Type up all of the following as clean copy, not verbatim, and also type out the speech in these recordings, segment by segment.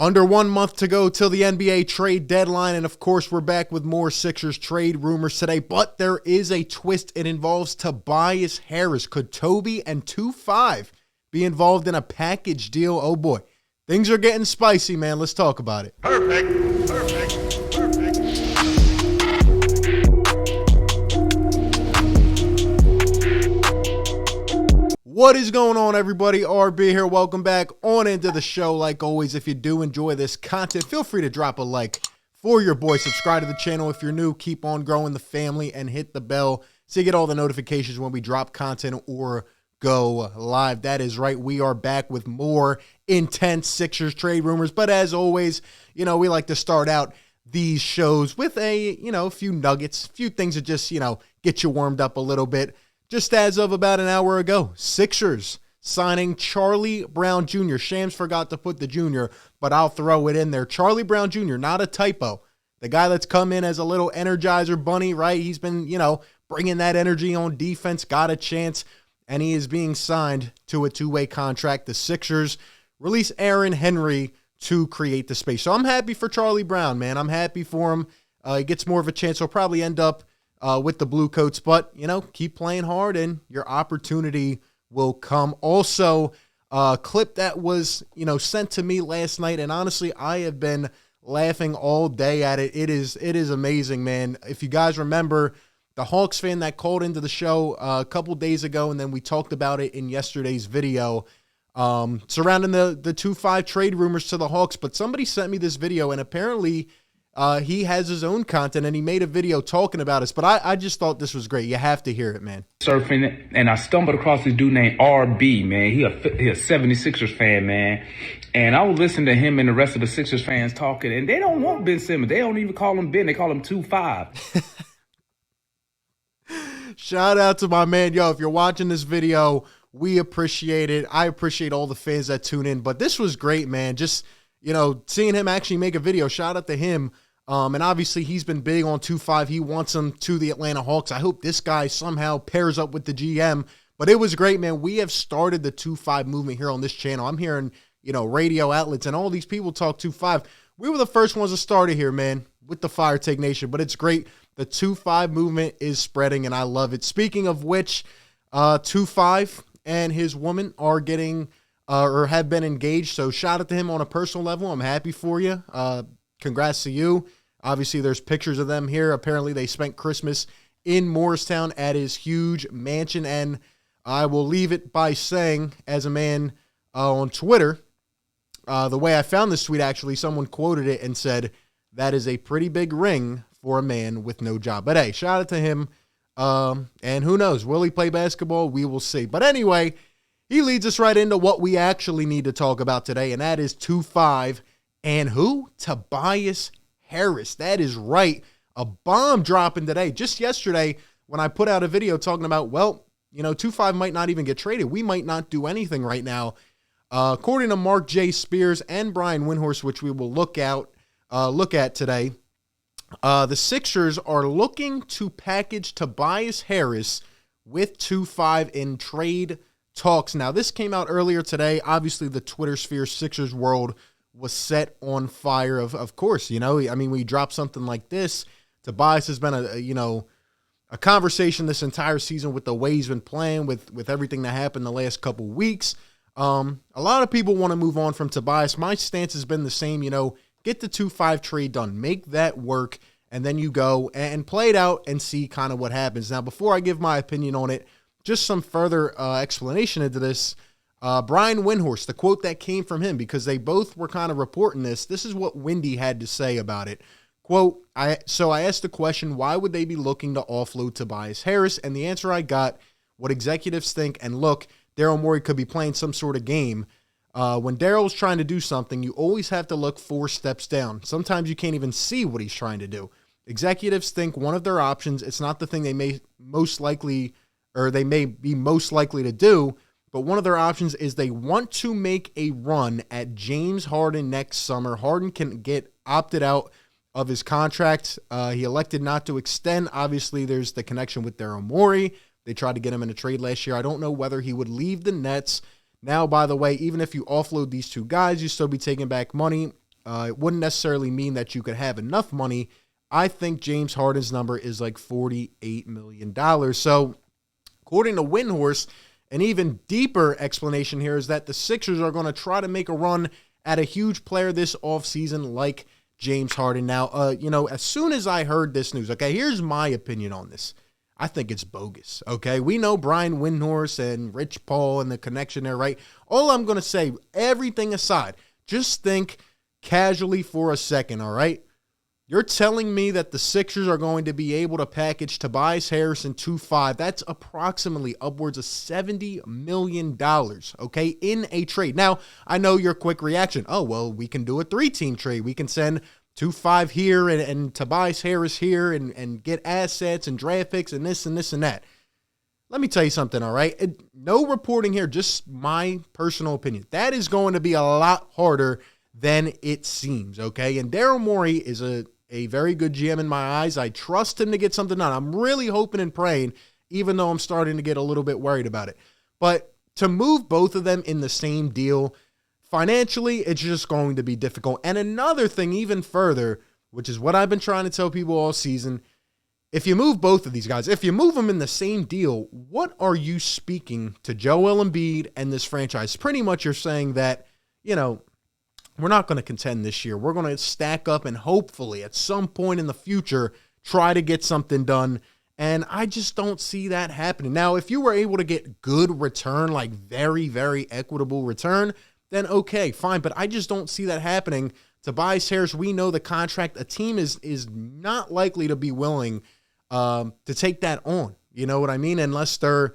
Under 1 month to go till the NBA trade deadline, and of course, we're back with more Sixers trade rumors today, but there is a twist. It involves Tobias Harris. Could Toby and 2-5 be involved in a package deal? Oh boy, things are getting spicy, man. Let's talk about it. Perfect. What is going on, everybody? RB here. Welcome back on into the show. Like always, if you do enjoy this content, feel free to drop a like for your boy. Subscribe to the channel if you're new. Keep on growing the family and hit the bell so you get all the notifications when we drop content or go live. That is right. We are back with more intense Sixers trade rumors. But as always, we like to start out these shows with a few nuggets, a few things that just, get you warmed up a little bit. Just as of about an hour ago, Sixers signing Charlie Brown Jr. Shams forgot to put the junior, but I'll throw it in there. Charlie Brown Jr., not a typo. The guy that's come in as a little Energizer bunny, right? He's been, bringing that energy on defense, got a chance, and he is being signed to a two-way contract. The Sixers release Aaron Henry to create the space. So I'm happy for Charlie Brown, man. I'm happy for him. He gets more of a chance. He'll probably end up with the Blue Coats, but, keep playing hard and your opportunity will come. Also, a clip that was, sent to me last night, and honestly, I have been laughing all day at it. It is amazing, man. If you guys remember, the Hawks fan that called into the show a couple days ago, and then we talked about it in yesterday's video, surrounding the 2-5 trade rumors to the Hawks, but somebody sent me this video, and apparently he has his own content, and he made a video talking about us. But I just thought this was great. You have to hear it, man. Surfing, and I stumbled across this dude named RB, man. He a 76ers fan, man. And I was listening to him and the rest of the Sixers fans talking, and they don't want Ben Simmons. They don't even call him Ben. They call him 2-5. Shout out to my man. Yo, if you're watching this video, we appreciate it. I appreciate all the fans that tune in. But this was great, man. Just, seeing him actually make a video. Shout out to him. And obviously, he's been big on 2-5. He wants him to the Atlanta Hawks. I hope this guy somehow pairs up with the GM. But it was great, man. We have started the 2-5 movement here on this channel. I'm hearing, radio outlets and all these people talk 2-5. We were the first ones to start it here, man, with the Fire Take Nation. But it's great. The 2-5 movement is spreading, and I love it. Speaking of which, 2-5 and his woman are getting or have been engaged. So shout out to him on a personal level. I'm happy for you. Congrats to you. Obviously, there's pictures of them here. Apparently, they spent Christmas in Morristown at his huge mansion. And I will leave it by saying, as a man on Twitter, the way I found this tweet, actually, someone quoted it and said, that is a pretty big ring for a man with no job. But hey, shout out to him. And who knows? Will he play basketball? We will see. But anyway, he leads us right into what we actually need to talk about today, and that is 2-5. And who? Tobias Harris. That is right. A bomb dropping today. Just yesterday when I put out a video talking about, 2-5 might not even get traded. We might not do anything right now. According to Marc J. Spears and Brian Windhorst, which we will look at today, the Sixers are looking to package Tobias Harris with 2-5 in trade talks. Now, this came out earlier today. Obviously, the Twitter sphere, Sixers world, was set on fire. Of course, when you drop something like this, Tobias has been a conversation this entire season with the way he's been playing, with everything that happened the last couple weeks. A lot of people want to move on from Tobias. My stance has been the same, get the 2-5 trade done, make that work, and then you go and play it out and see kind of what happens. Now, before I give my opinion on it, just some further explanation into this. Brian Windhorst, the quote that came from him, because they both were kind of reporting this. This is what Windy had to say about it. Quote, so I asked the question, why would they be looking to offload Tobias Harris? And the answer I got, what executives think, and look, Daryl Morey could be playing some sort of game. When Daryl's trying to do something, you always have to look 4 steps down. Sometimes you can't even see what he's trying to do. Executives think one of their options, it's not the thing they may be most likely to do, but one of their options is they want to make a run at James Harden next summer. Harden can get opted out of his contract. He elected not to extend. Obviously, there's the connection with Daryl Morey. They tried to get him in a trade last year. I don't know whether he would leave the Nets. Now, by the way, even if you offload these two guys, you still be taking back money. it wouldn't necessarily mean that you could have enough money. I think James Harden's number is like $48 million. So according to Windhorst, an even deeper explanation here is that the Sixers are going to try to make a run at a huge player this offseason like James Harden. Now, as soon as I heard this news, okay, here's my opinion on this. I think it's bogus, okay? We know Brian Windhorst and Rich Paul and the connection there, right? All I'm going to say, everything aside, just think casually for a second, all right? You're telling me that the Sixers are going to be able to package Tobias Harris and 2.5. That's approximately upwards of $70 million, okay, in a trade. Now, I know your quick reaction. Oh, well, we can do a 3-team trade. We can send 2.5 here and Tobias Harris here and get assets and draft picks and this and this and that. Let me tell you something, all right? No reporting here, just my personal opinion. That is going to be a lot harder than it seems, okay? And Daryl Morey is a very good GM in my eyes. I trust him to get something done. I'm really hoping and praying, even though I'm starting to get a little bit worried about it. But to move both of them in the same deal, financially, it's just going to be difficult. And another thing even further, which is what I've been trying to tell people all season, if you move both of these guys, if you move them in the same deal, what are you speaking to Joel Embiid and this franchise? Pretty much you're saying that, we're not going to contend this year. We're going to stack up and hopefully at some point in the future try to get something done. And I just don't see that happening. Now, if you were able to get good return, like very, very equitable return, then okay, fine. But I just don't see that happening. Tobias Harris, we know the contract. A team is not likely to be willing to take that on. You know what I mean? Unless they're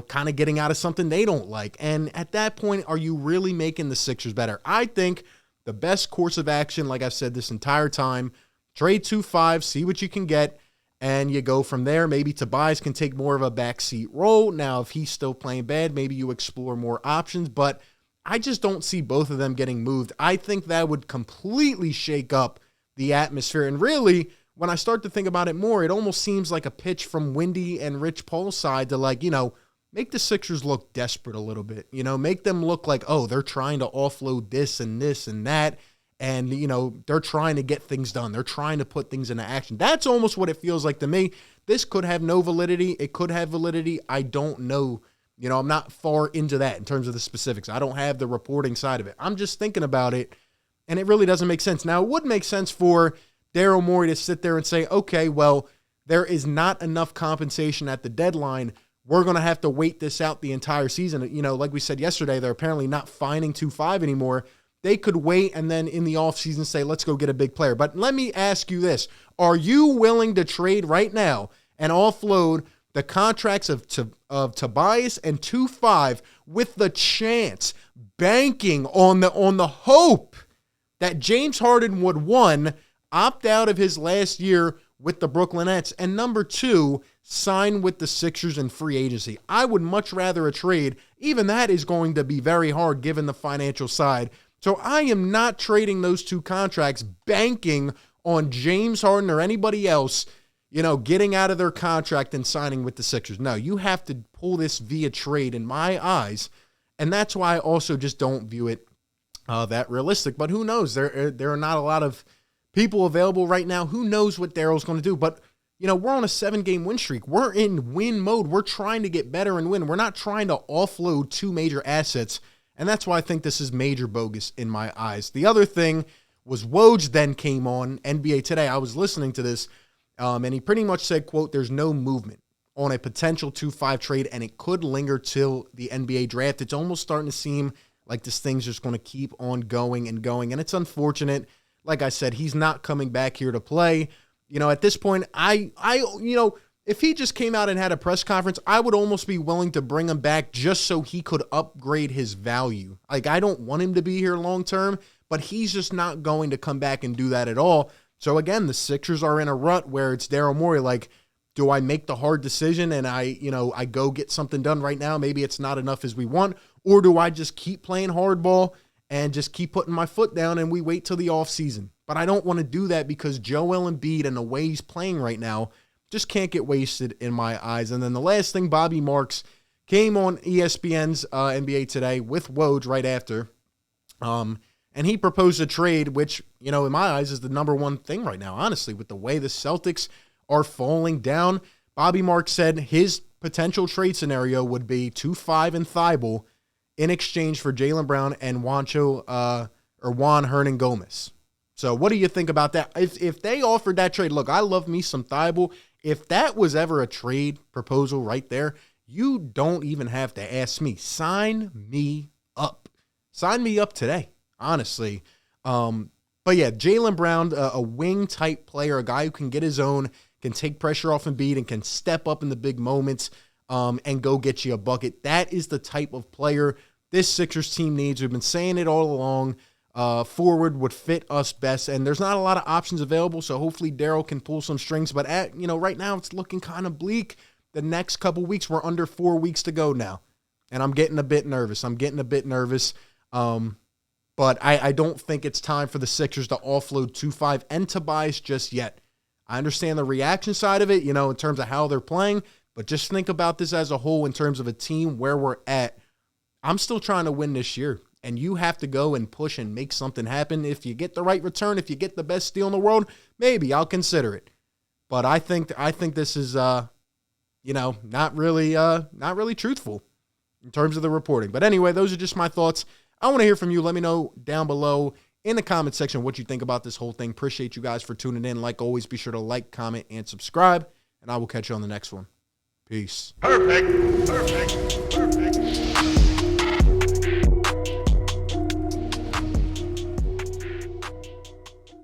kind of getting out of something they don't like. And at that point, are you really making the Sixers better? I think the best course of action, like I've said this entire time, trade 2.5, see what you can get, and you go from there. Maybe Tobias can take more of a backseat role. Now, if he's still playing bad, maybe you explore more options, but I just don't see both of them getting moved. I think that would completely shake up the atmosphere. And really, when I start to think about it more, it almost seems like a pitch from Windy and Rich Paul's side to make the Sixers look desperate a little bit, make them look like, oh, they're trying to offload this and that. And, they're trying to get things done. They're trying to put things into action. That's almost what it feels like to me. This could have no validity. It could have validity. I don't know. I'm not far into that in terms of the specifics. I don't have the reporting side of it. I'm just thinking about it, and it really doesn't make sense. Now, it would make sense for Daryl Morey to sit there and say, okay, well, there is not enough compensation at the deadline. We're going to have to wait this out the entire season. Like we said yesterday, they're apparently not fining 2.5 anymore. They could wait and then in the offseason say, let's go get a big player. But let me ask you this. Are you willing to trade right now and offload the contracts of Tobias and 2.5 with the chance, banking on the hope that James Harden would, one, opt out of his last year with the Brooklyn Nets, and number two, sign with the Sixers in free agency? I would much rather a trade. Even that is going to be very hard given the financial side. So I am not trading those two contracts, banking on James Harden or anybody else, getting out of their contract and signing with the Sixers. No, you have to pull this via trade in my eyes, and that's why I also just don't view it that realistic. But who knows? There are not a lot of people available right now. Who knows what Daryl's going to do? But we're on a 7-game win streak. We're in win mode. We're trying to get better and win. We're not trying to offload two major assets, and that's why I think this is major bogus in my eyes. The other thing was Woj then came on NBA Today. I was listening to this, and he pretty much said, quote, there's no movement on a potential 2.5 trade, and it could linger till the NBA draft. It's almost starting to seem like this thing's just going to keep on going and going, and it's unfortunate. Like I said, he's not coming back here to play. At this point, if he just came out and had a press conference, I would almost be willing to bring him back just so he could upgrade his value. Like, I don't want him to be here long term, but he's just not going to come back and do that at all. So again, the Sixers are in a rut where it's Daryl Morey, like, do I make the hard decision and I go get something done right now? Maybe it's not enough as we want. Or do I just keep playing hardball and just keep putting my foot down and we wait till the offseason? But I don't want to do that because Joel Embiid and the way he's playing right now just can't get wasted in my eyes. And then the last thing, Bobby Marks came on ESPN's NBA Today with Woj right after. And And he proposed a trade, which, you know, in my eyes is the number one thing right now, honestly, with the way the Celtics are falling down. Bobby Marc said his potential trade scenario would be 2-5 and Thibault in exchange for Jaylen Brown and Juan Hernan-Gomez. So what do you think about that? If they offered that trade, look, I love me some Thibault. If that was ever a trade proposal right there, you don't even have to ask me. Sign me up. Sign me up today, honestly. But yeah, Jaylen Brown, a wing-type player, a guy who can get his own, can take pressure off Embiid, and can step up in the big moments and go get you a bucket. That is the type of player this Sixers team needs. We've been saying it all along. Forward would fit us best, and there's not a lot of options available, so hopefully Daryl can pull some strings. But right now it's looking kind of bleak. The next couple weeks, we're under 4 weeks to go now, and I'm getting a bit nervous. But I don't think it's time for the Sixers to offload 2-5 and Tobias just yet. I understand the reaction side of it, in terms of how they're playing, but just think about this as a whole in terms of a team where we're at. I'm still trying to win this year, and you have to go and push and make something happen. If you get the right return, if you get the best deal in the world, maybe I'll consider it. But I think this is, not really truthful in terms of the reporting. But anyway, those are just my thoughts. I want to hear from you. Let me know down below in the comment section what you think about this whole thing. Appreciate you guys for tuning in. Like always, be sure to like, comment, and subscribe, and I will catch you on the next one. Peace. Perfect.